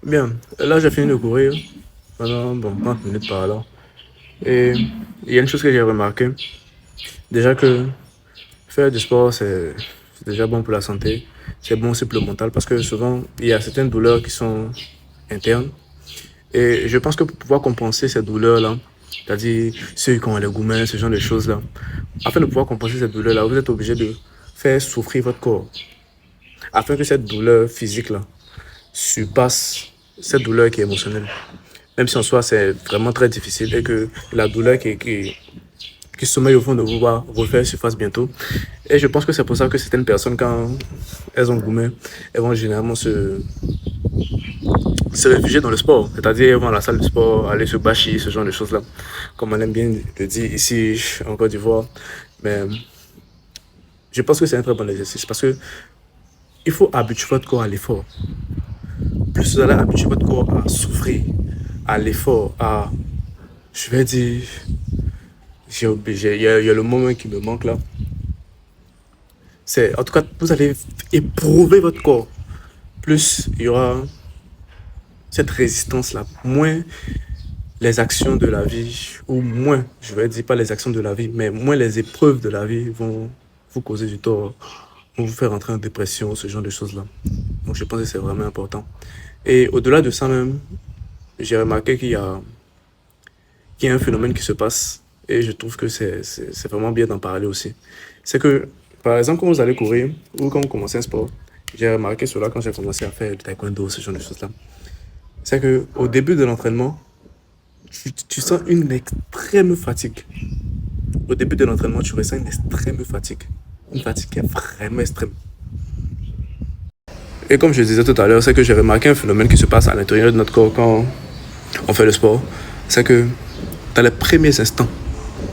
Bien, là j'ai fini de courir pendant bon, 30 minutes par là. Et il y a une chose que j'ai remarqué, déjà que faire du sport c'est déjà bon pour la santé, c'est bon aussi pour le mental parce que souvent il y a certaines douleurs qui sont internes. Et je pense que pour pouvoir compenser ces douleurs-là, c'est-à-dire ceux qui ont les gourmets, ce genre de choses-là, afin de pouvoir compenser ces douleurs-là, vous êtes obligé de faire souffrir votre corps afin que cette douleur physique-là surpasse cette douleur qui est émotionnelle. Même si en soi c'est vraiment très difficile et que la douleur qui sommeille au fond de vous va refaire surface bientôt. Et je pense que c'est pour ça que certaines personnes, quand elles ont gourmet, elles vont généralement se réfugier dans le sport. C'est-à-dire, elles vont à la salle de sport, aller se bâcher, ce genre de choses-là. Comme on aime bien le dire ici en Côte d'Ivoire. Mais je pense que c'est un très bon exercice parce que il faut habituer votre corps à l'effort. Plus vous allez habituer votre corps à souffrir, à l'effort, à, je vais dire, j'ai obligé, il y a le moment qui me manque là. C'est, en tout cas, vous allez éprouver votre corps. Plus il y aura cette résistance-là, moins les actions de la vie, ou moins, je vais dire pas les actions de la vie, mais moins les épreuves de la vie vont vous causer du tort, vont vous faire entrer en dépression, ce genre de choses-là. Donc je pense que c'est vraiment important. Et au-delà de ça même, j'ai remarqué qu'il y a un phénomène qui se passe, et je trouve que c'est vraiment bien d'en parler aussi. C'est que, par exemple, quand vous allez courir, ou quand vous commencez un sport, j'ai remarqué cela quand j'ai commencé à faire le taekwondo, ce genre de choses-là. C'est que au début de l'entraînement, tu sens une extrême fatigue. Au début de l'entraînement, tu ressens une extrême fatigue. Une fatigue qui est vraiment extrême. Et comme je disais tout à l'heure, c'est que j'ai remarqué un phénomène qui se passe à l'intérieur de notre corps quand on fait le sport. C'est que dans les premiers instants,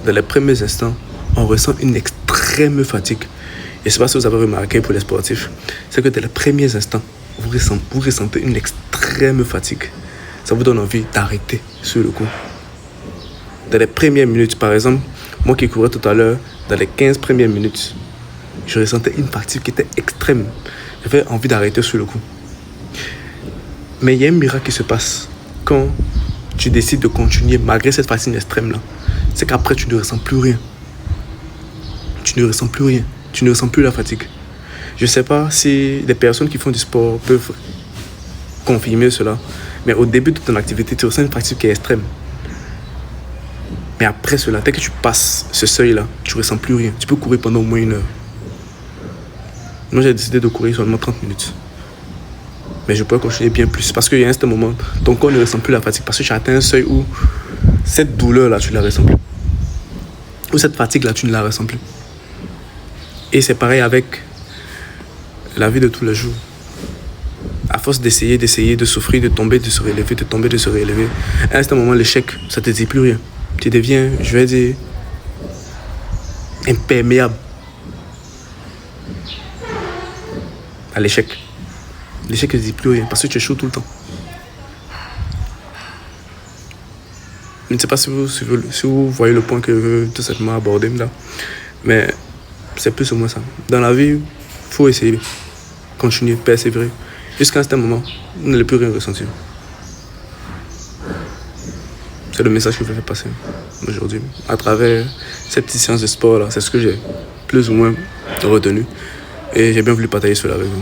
dans les premiers instants, on ressent une extrême fatigue. Et je ne sais pas si vous avez remarqué pour les sportifs, c'est que dans les premiers instants, vous ressentez une extrême fatigue. Ça vous donne envie d'arrêter sur le coup. Dans les premières minutes, par exemple, moi qui courais tout à l'heure, dans les 15 premières minutes, je ressentais une fatigue qui était extrême. J'avais envie d'arrêter sur le coup. Mais il y a un miracle qui se passe quand tu décides de continuer malgré cette fatigue extrême-là. C'est qu'après, tu ne ressens plus rien. Tu ne ressens plus rien. Tu ne ressens plus la fatigue. Je ne sais pas si les personnes qui font du sport peuvent confirmer cela. Mais au début de ton activité, tu ressens une fatigue qui est extrême. Mais après cela, dès que tu passes ce seuil-là, tu ne ressens plus rien. Tu peux courir pendant au moins 1 heure. Moi, j'ai décidé de courir seulement 30 minutes. Mais je pourrais continuer bien plus. Parce qu'il y a un certain moment, ton corps ne ressent plus la fatigue. Parce que tu as atteint un seuil où cette douleur-là, tu ne la ressens plus. Ou cette fatigue-là, tu ne la ressens plus. Et c'est pareil avec la vie de tous les jours. À force d'essayer, de souffrir, de tomber, de se relever, de tomber, de se relever, à un certain moment, l'échec, ça ne te dit plus rien. Tu deviens, je vais dire, imperméable à l'échec. L'échec ne te dit plus rien parce que tu échoues tout le temps. Je ne sais pas si vous voyez le point que je veux tout simplement aborder là. Mais c'est plus ou moins ça. Dans la vie, il faut essayer, continuer, persévérer. Jusqu'à un certain moment, vous n'allez plus rien ressentir. C'est le message que je veux faire passer aujourd'hui. À travers cette petite séance de sport là, c'est ce que j'ai plus ou moins retenu. Et j'ai bien voulu partager cela avec vous.